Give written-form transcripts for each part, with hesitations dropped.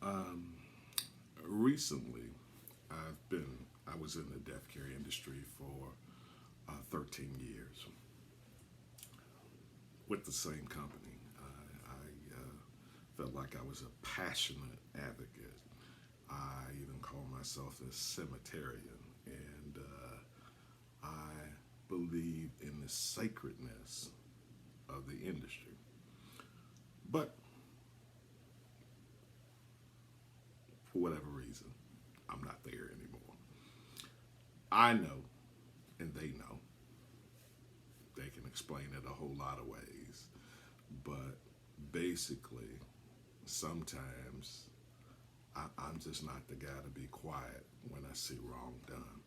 Um, Recently, I was in the death care industry for 13 years with the same company. I felt like I was a passionate advocate. I even call myself a cemeterian, and I believe in the sacredness of the industry. But for whatever reason, I'm not there anymore. I know, and they know. They can explain it a whole lot of ways. But basically, sometimes I'm just not the guy to be quiet when I see wrong done.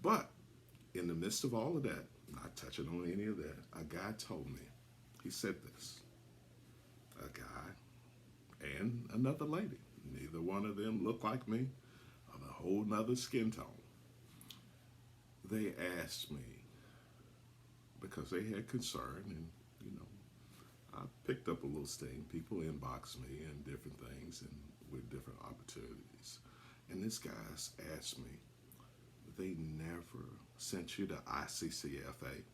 But in the midst of all of that, not touching on any of that, a guy told me, he said this, a guy and another lady, neither one of them looked like me, of a whole nother skin tone. They asked me because they had concern, and you know, I picked up a little sting. People inbox me and different things and with different opportunities. And this guy's asked me, they never sent you to ICCFA.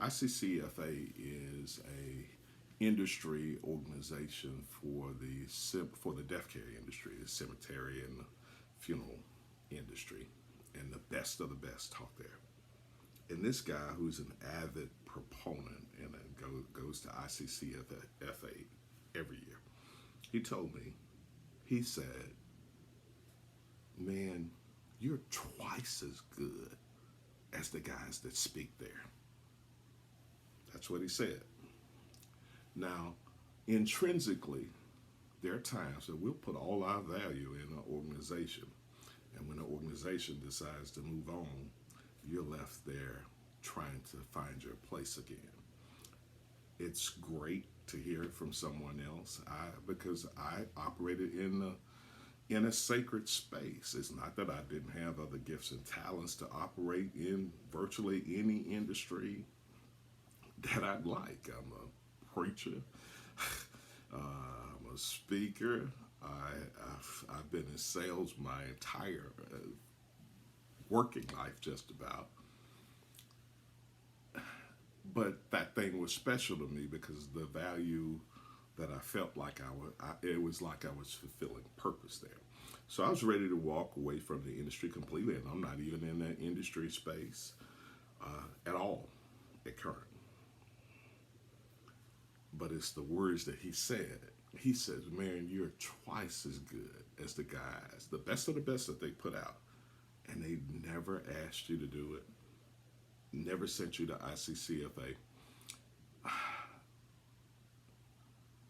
ICCFA is a industry organization for the death care industry, the cemetery and funeral industry, and the best of the best taught there. And this guy, who's an avid proponent and goes to ICCFA every year, he told me, he said, "Man, you're twice as good as the guys that speak there." That's what he said. Now, intrinsically, there are times that we'll put all our value in an organization. And when an organization decides to move on, you're left there trying to find your place again. It's great to hear it from someone else. Because I operated in a sacred space. It's not that I didn't have other gifts and talents to operate in virtually any industry that I'd like. I'm a preacher. I'm a speaker. I've been in sales my entire working life, just about. But that thing was special to me because the value that I felt like it was like I was fulfilling purpose there. So I was ready to walk away from the industry completely, and I'm not even in that industry space at all at current. But it's the words that he said. He says, "Man, you're twice as good as the guys, the best of the best that they put out, and they never asked you to do it, never sent you to ICCFA."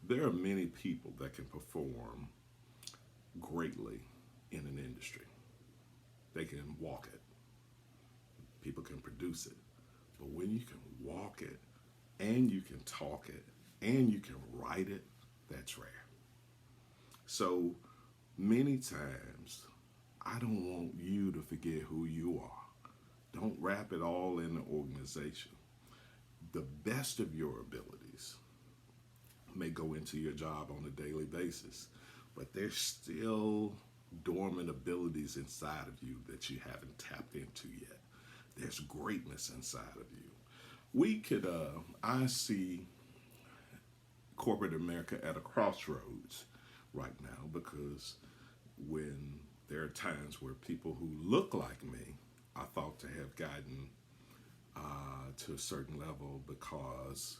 There are many people that can perform greatly in an industry. They can walk it. People can produce it. But when you can walk it, and you can talk it, and you can write it, that's rare. So many times, I don't want you to forget who you are. Don't wrap it all in the organization. The best of your abilities may go into your job on a daily basis, but there's still dormant abilities inside of you that you haven't tapped into yet. There's greatness inside of you. I see corporate America at a crossroads right now because when there are times where people who look like me are thought to have gotten to a certain level because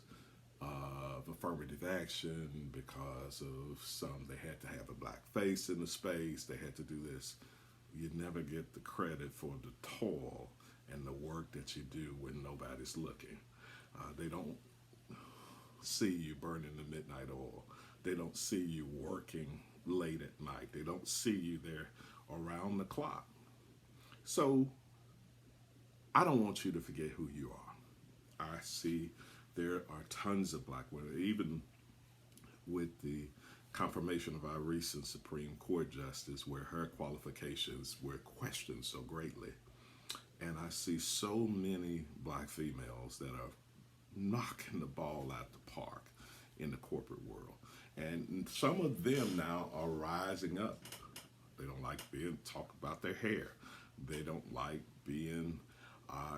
of affirmative action, because of they had to have a black face in the space, they had to do this. You never get the credit for the toil and the work that you do when nobody's looking. They don't see you burning the midnight oil. They don't see you working late at night. They don't see you there around the clock. So I don't want you to forget who you are. I see there are tons of black women, even with the confirmation of our recent Supreme Court justice, where her qualifications were questioned so greatly. And I see so many black females that are knocking the ball out the park in the corporate world. And And some of them now are rising up. They don't like being talked about their hair. They don't like being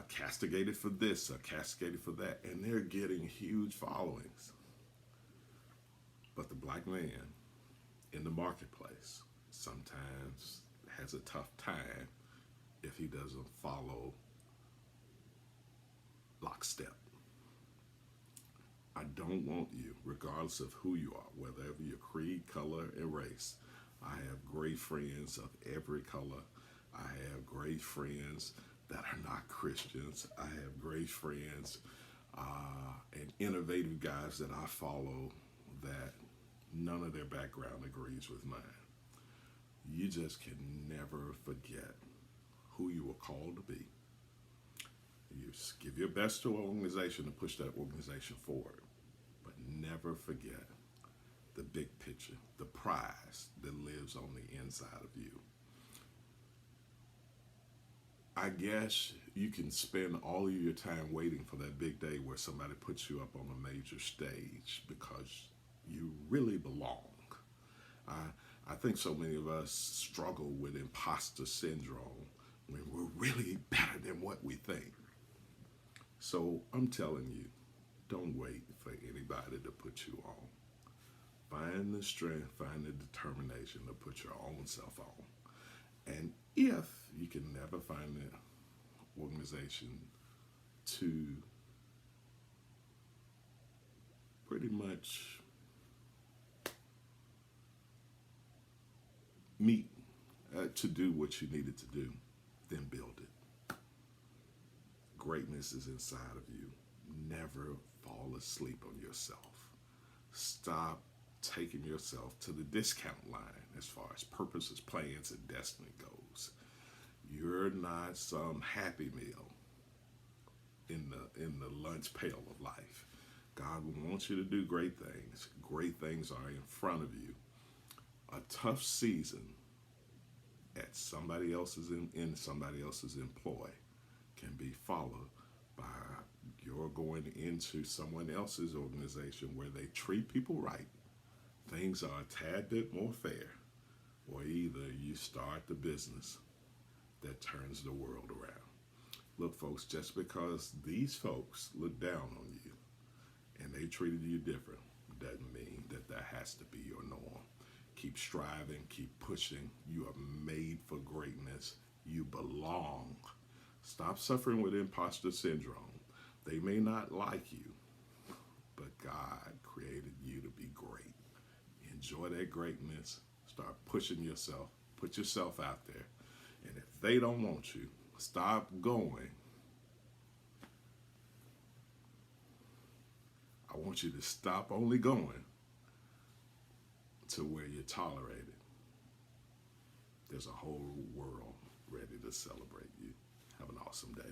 castigated for this or castigated for that. And they're getting huge followings. But the black man in the marketplace sometimes has a tough time if he doesn't follow lockstep. I don't want you, regardless of who you are, whether your creed, color, and race. I have great friends of every color. I have great friends that are not Christians. I have great friends and innovative guys that I follow that none of their background agrees with mine. You just can never forget who you were called to be. You give your best to an organization to push that organization forward, but never forget the big picture, the prize that lives on the inside of you. I guess you can spend all of your time waiting for that big day where somebody puts you up on a major stage because you really belong. I think so many of us struggle with imposter syndrome when we're really better than what we think. So I'm telling you, don't wait for anybody to put you on. Find the strength, find the determination to put your own self on. And if you can never find an organization to pretty much meet to do what you needed to do, then build it. Greatness is inside of you. Never fall asleep on yourself. Stop taking yourself to the discount line as far as purposes, plans, and destiny goes. You're not some happy meal in the lunch pail of life. God wants you to do great things. Great things are in front of you. A tough season at somebody else's in somebody else's employ can be followed by your going into someone else's organization where they treat people right. Things are a tad bit more fair, or either you start the business that turns the world around. Look, folks, just because these folks look down on you and they treated you different doesn't mean that that has to be your norm. Keep striving, keep pushing. You are made for greatness. You belong. Stop suffering with imposter syndrome. They may not like you, but God created you to be great. Enjoy that greatness. Start pushing yourself. Put yourself out there. And if they don't want you, stop going. I want you to stop only going to where you're tolerated. There's a whole world ready to celebrate you. Have an awesome day.